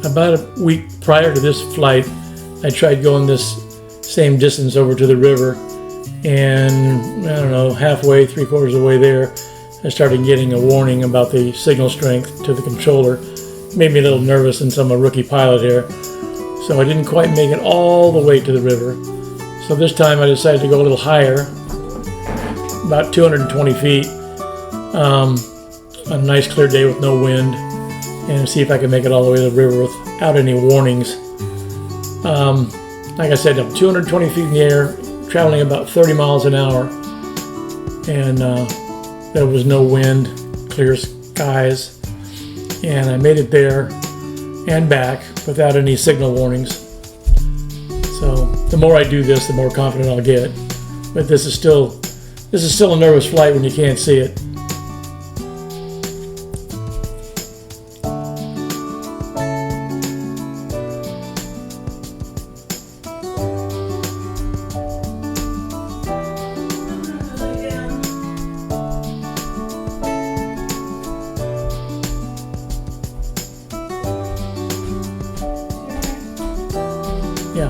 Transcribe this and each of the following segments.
About a week prior to this flight, I tried going this same distance over to the river, and I don't know, halfway, 3/4 of the way there, I started getting a warning about the signal strength to the controller. Made me a little nervous since I'm a rookie pilot here, so I didn't quite make it all the way to the river. So this time I decided to go a little higher, about 220 feet, on a nice clear day with no wind, and see if I can make it all the way to the river without any warnings. Like I said, I'm 220 feet in the air, traveling about 30 miles an hour, and there was no wind, clear skies, and I made it there and back without any signal warnings. So the more I do this, the more confident I'll get. But this is still a nervous flight when you can't see it. Yeah.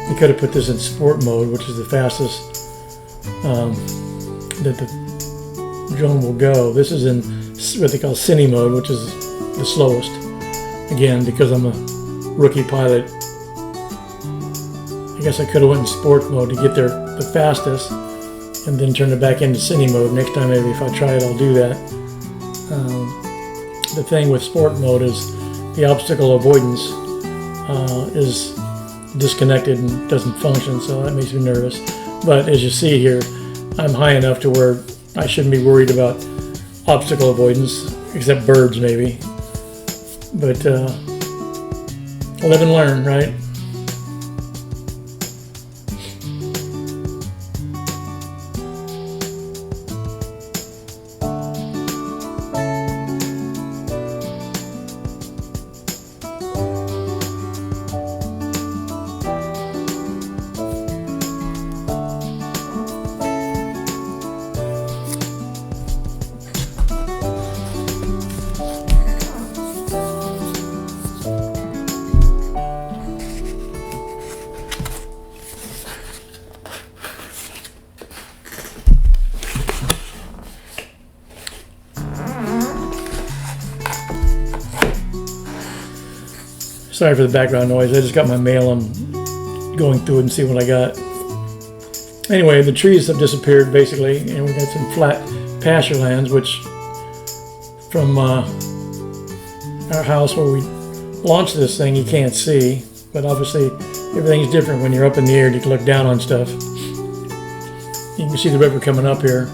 I could have put this in sport mode, which is the fastest that the drone will go. This is in what they call cine mode, which is the slowest. Again, because I'm a rookie pilot, I guess I could have went in sport mode to get there the fastest, and then turn it back into cine mode. Next time, maybe if I try it, I'll do that. The thing with sport mode is the obstacle avoidance is disconnected and doesn't function, so that makes me nervous. But as you see here, I'm high enough to where I shouldn't be worried about obstacle avoidance, except birds maybe. But live and learn, right? Sorry for the background noise. I just got my mail. I'm going through it and see what I got. Anyway, the trees have disappeared basically, and we got some flat pasture lands, which from our house where we launched this thing, you can't see. But obviously, everything's different when you're up in the air and you can look down on stuff. You can see the river coming up here.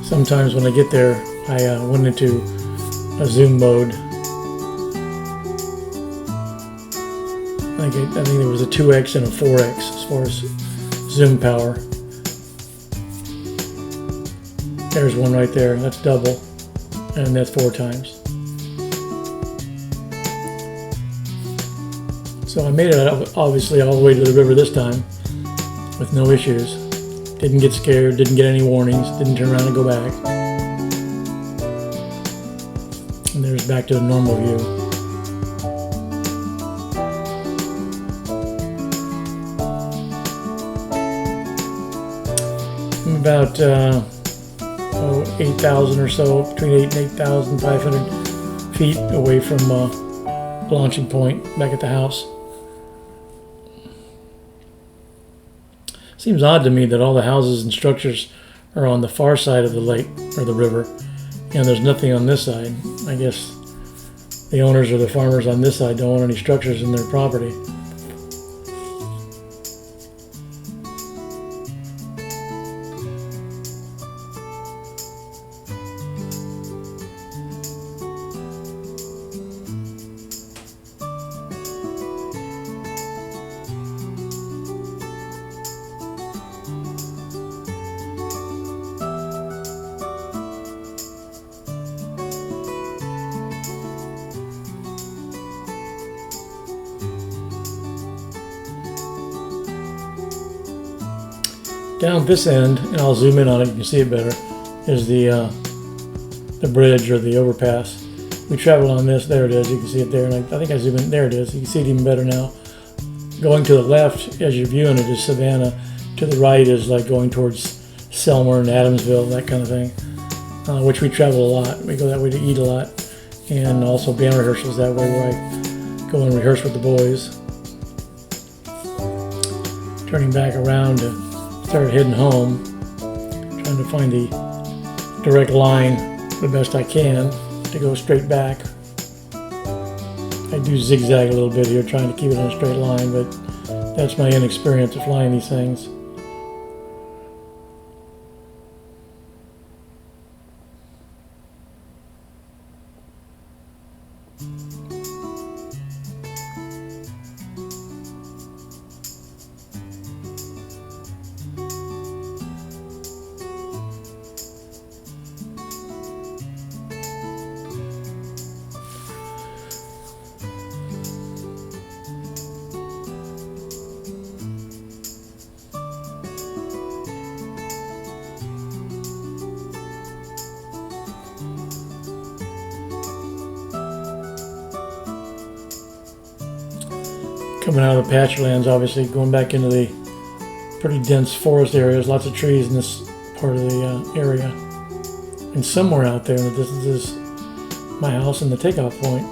Sometimes when I get there, I went into a zoom mode. I think there was a 2x and a 4x as far as zoom power. There's one right there, that's double, and that's 4 times. So I made it obviously all the way to the river this time with no issues. Didn't get scared, didn't get any warnings, didn't turn around and go back. And there's back to the normal view. I'm about 8,000 or so, between 8 and 8,500 feet away from the launching point back at the house. Seems odd to me that all the houses and structures are on the far side of the lake or the river, and there's nothing on this side. I guess the owners or the farmers on this side don't want any structures in their property. Down this end, and I'll zoom in on it, you can see it better, is the bridge or the overpass. We travel on this, there it is, you can see it there, and I think I zoom in, there it is, you can see it even better now. Going to the left, as you're viewing it, is Savannah. To the right is like going towards Selmer and Adamsville, that kind of thing, which we travel a lot. We go that way to eat a lot, and also band rehearsals that way where I go and rehearse with the boys. Turning back around to start heading home, trying to find the direct line the best I can to go straight back. I do zigzag a little bit here, trying to keep it on a straight line, but that's my inexperience of flying these things. Coming out of the pasture lands, obviously, going back into the pretty dense forest areas, lots of trees in this part of the area. And somewhere out there in the distance is my house and the takeoff point.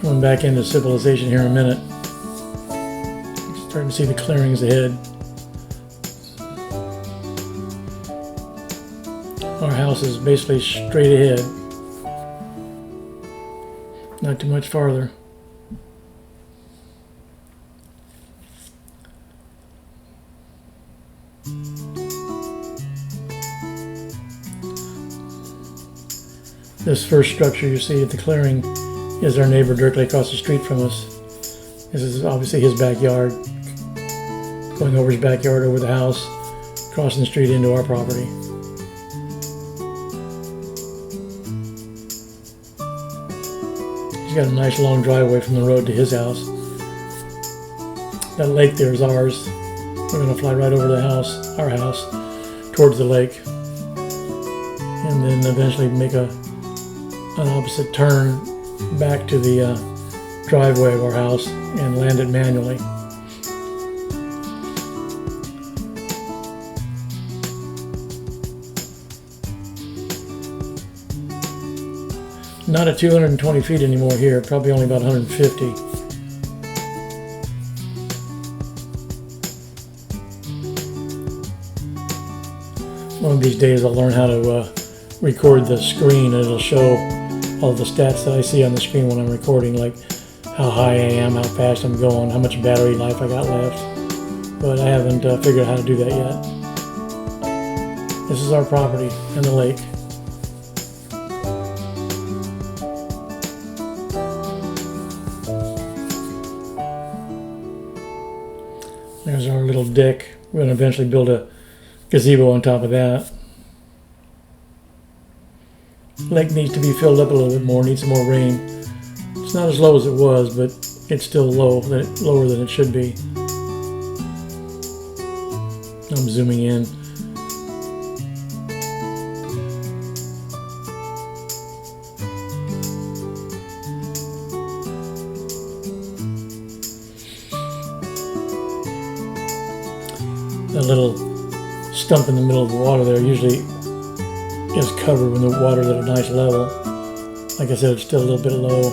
Coming back into civilization here in a minute. Starting to see the clearings ahead. Our house is basically straight ahead. Not too much farther. This first structure you see at the clearing is our neighbor directly across the street from us. This is obviously his backyard. Going over his backyard, over the house, crossing the street into our property. He's got a nice long driveway from the road to his house. That lake there is ours. We're going to fly right over the house, our house, towards the lake. And then eventually make an opposite turn back to the driveway of our house and land it manually. Not at 220 feet anymore here, probably only about 150. One of these days I'll learn how to record the screen, and it'll show all the stats that I see on the screen when I'm recording, like how high I am, how fast I'm going, how much battery life I got left. But I haven't figured out how to do that yet. This is our property and the lake. There's our little deck. We're going to eventually build a gazebo on top of that. Lake needs to be filled up a little bit more, needs some more rain. It's not as low as it was, but it's still lower than it should be. I'm zooming in. That little stump in the middle of the water there usually is covered when the water's at a nice level. Like I said, it's still a little bit low.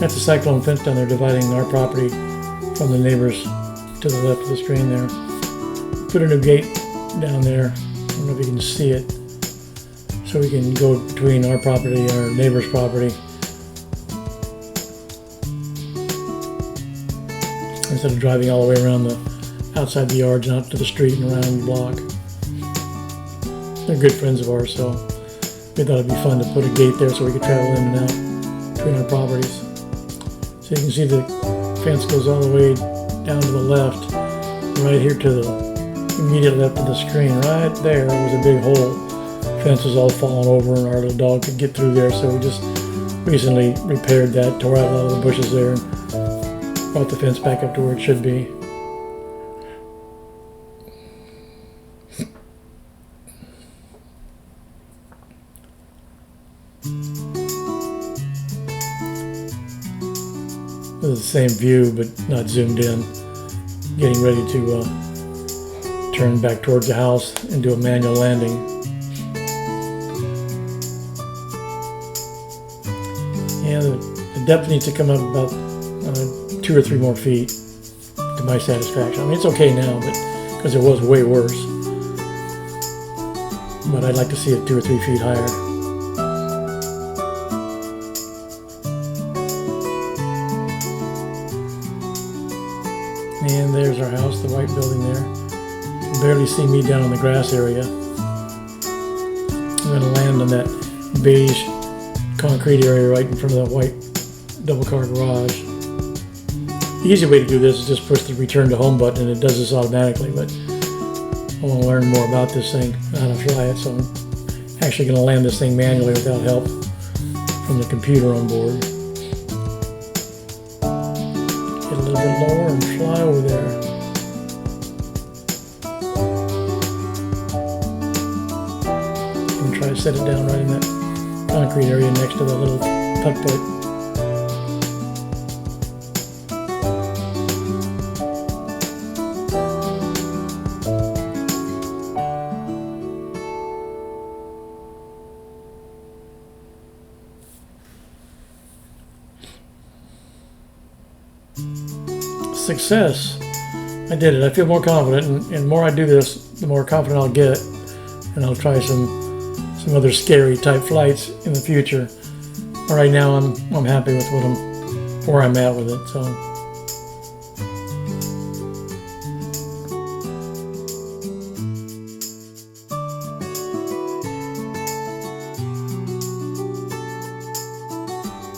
That's a cyclone fence down there dividing our property from the neighbors to the left of the stream there. Put a new gate down there. I don't know if you can see it. So we can go between our property and our neighbor's property. Instead of driving all the way around the outside the yards and out to the street and around the block. They're good friends of ours, so we thought it'd be fun to put a gate there so we could travel in and out between our properties. So you can see the fence goes all the way down to the left, right here to the immediate left of the screen. Right there was a big hole. Fence was all fallen over and our little dog could get through there, so we just recently repaired that, tore out a lot of the bushes there, and brought the fence back up to where it should be. This is the same view, but not zoomed in. Getting ready to turn back towards the house and do a manual landing. Yeah, the depth needs to come up about 2 or 3 more feet to my satisfaction. I mean, it's okay now, but because it was way worse. But I'd like to see it 2 or 3 feet higher. And there's our house, the white building there. You can barely see me down in the grass area. I'm going to land on that beige concrete area right in front of the white double-car garage. The easy way to do this is just push the return to home button and it does this automatically, but I want to learn more about this thing, how to fly it, so I'm actually going to land this thing manually without help from the computer on board. Get a little bit lower and fly over there. And try to set it down right in that concrete area next to the little putt-putt. Success. I did it. I feel more confident, and the more I do this, the more confident I'll get, and I'll try some other scary type flights in the future. But right now, I'm happy with where I'm at with it. So.